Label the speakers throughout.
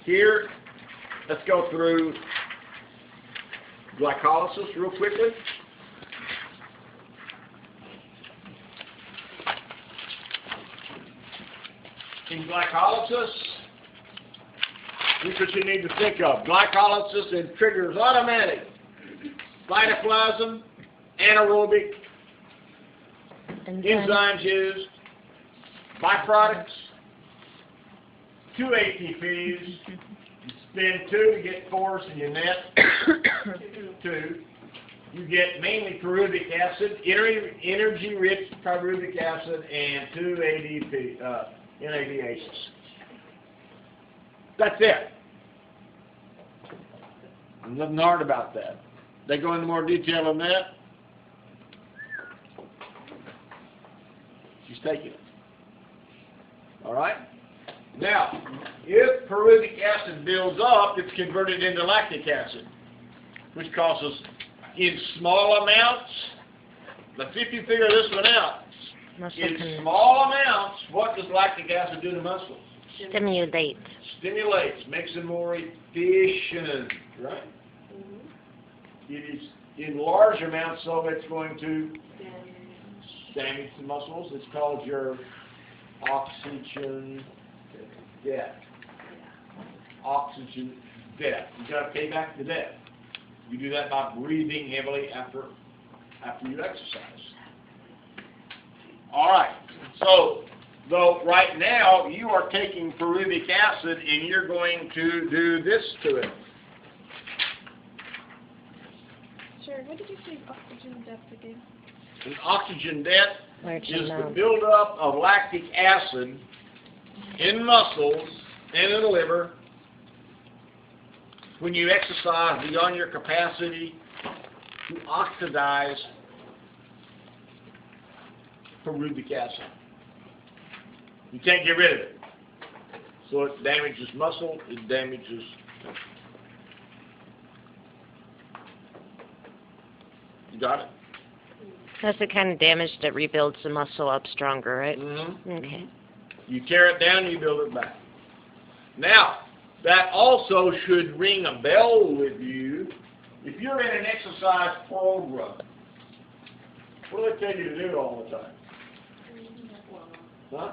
Speaker 1: Here, let's go through glycolysis real quickly. In glycolysis, here's what you need to think of. Glycolysis, it triggers automatic cytoplasm, anaerobic, enzymes used, byproducts, 2 ATPs, you spin 2 to get 4, so you net 2. You get mainly pyruvic acid, energy-rich pyruvic acid, and 2 NADHs. That's it. Nothing hard about that. They go into more detail on that. She's taking it. All right? Now, if pyruvic acid builds up, it's converted into lactic acid, which causes, in small amounts, let's see if you figure this one out. In small amounts, what does lactic acid do to muscles? Stimulates, makes them more efficient, right? Mm-hmm. It is in large amounts, so it's going to damage the muscles. It's called your oxygen debt. Oxygen debt. You got to pay back the debt. You do that by breathing heavily after you exercise. All right. So, though right now you are taking pyruvic acid and you're going to do this to it.
Speaker 2: Sure. What did you say oxygen depth again?
Speaker 1: An oxygen debt is the buildup of lactic acid in muscles and in the liver when you exercise beyond your capacity to oxidize pyruvic acid. You can't get rid of it. So it damages muscle, it damages... You got it?
Speaker 3: That's the kind of damage that rebuilds the muscle up stronger, right?
Speaker 1: Mm-hmm.
Speaker 3: Okay.
Speaker 1: You tear it down, you build it back. Now, that also should ring a bell with you. If you're in an exercise program, what do they tell you to do all the time? Huh?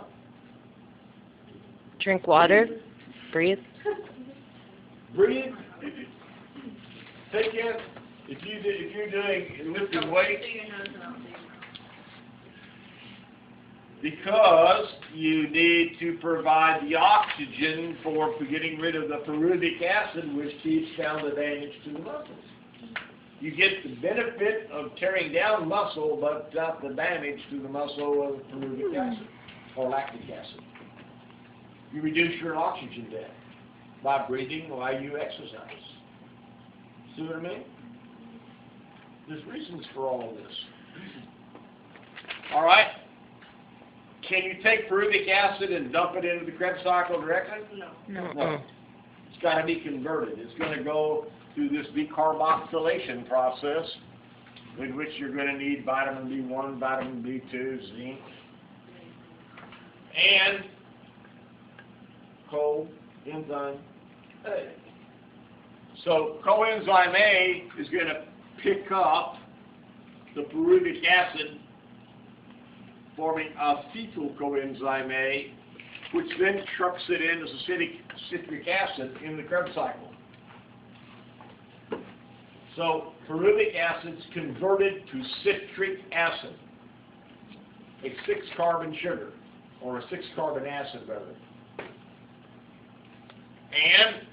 Speaker 3: Drink water. Breathe.
Speaker 1: Breathe. Take in. If you're doing lifting weights, because you need to provide the oxygen for getting rid of the pyruvic acid, which keeps down the damage to the muscles. You get the benefit of tearing down muscle, but not the damage to the muscle of pyruvic acid or lactic acid. You reduce your oxygen debt by breathing while you exercise. See what I mean? There's reasons for all of this. All right? Can you take pyruvic acid and dump it into the Krebs cycle directly? No. It's got to be converted. It's going to go through this decarboxylation process, in which you're going to need vitamin B1, vitamin B2, zinc, and coenzyme A. So coenzyme A is going to pick up the pyruvic acid, forming acetyl coenzyme A, which then trucks it in as citric acid in the Krebs cycle. So pyruvic acid is converted to citric acid, a 6-carbon sugar, or a 6-carbon acid rather. And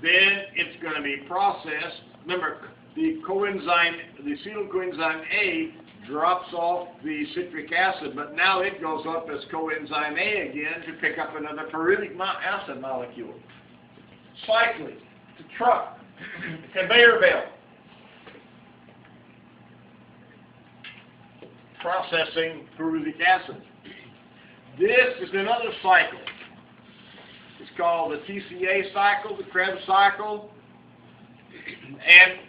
Speaker 1: then it's going to be processed. Remember, the acetyl coenzyme A drops off the citric acid, but now it goes up as coenzyme A again to pick up another pyruvic acid molecule. Cycling, the truck, conveyor belt, processing pyruvic acid. This is another cycle. It's called the TCA cycle, the Krebs cycle, and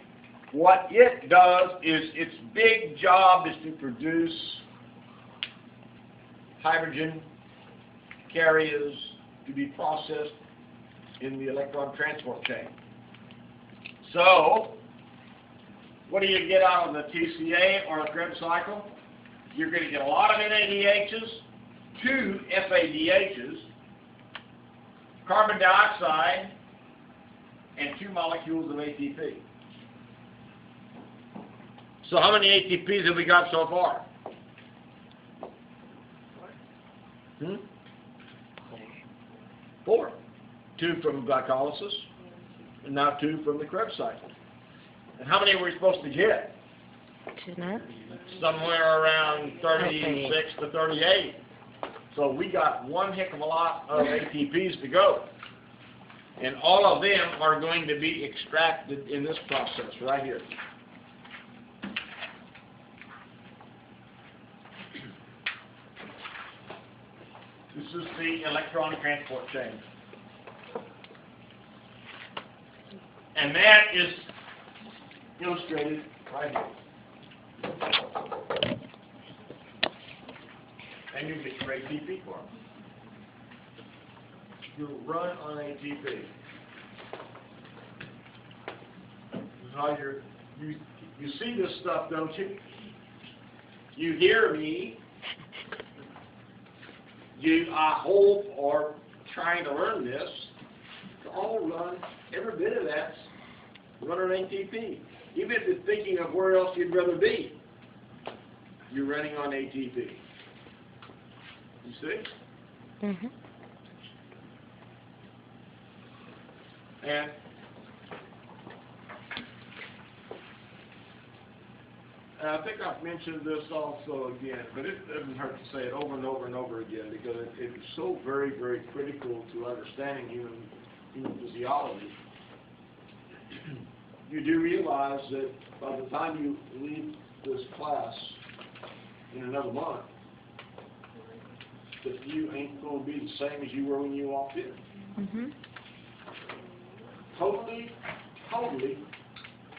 Speaker 1: what it does is its big job is to produce hydrogen carriers to be processed in the electron transport chain. So, what do you get out of the TCA or the Krebs cycle? You're going to get a lot of NADHs, 2 FADHs, carbon dioxide, and 2 molecules of ATP. So how many ATPs have we got so far? 4. 2 from glycolysis, and now 2 from the Krebs cycle. And how many were we supposed to get?
Speaker 3: 2 nuts?
Speaker 1: Somewhere around 36 to 38. So we got one heck of a lot of ATPs to go. And all of them are going to be extracted in this process right here. This is the electron transport chain. And that is illustrated right here. And you get your ATP form. You run on ATP. This is how you see this stuff, don't you? You hear me. You, I hope, are trying to learn this. All run, every bit of that's run on ATP. Even if you're thinking of where else you'd rather be, you're running on ATP. You see?
Speaker 3: Mm-hmm.
Speaker 1: And I think I've mentioned this also again, but it doesn't hurt to say it over and over and over again because it's so very, very critical to understanding human physiology. You do realize that by the time you leave this class in another month, that you ain't going to be the same as you were when you walked in.
Speaker 3: Mm-hmm.
Speaker 1: Totally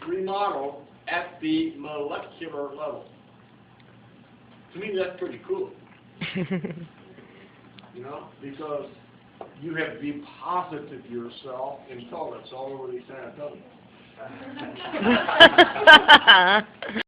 Speaker 1: remodeled at the molecular level. To me, that's pretty cool. You know, because you have deposited yourself in toilets all over the San Antonio.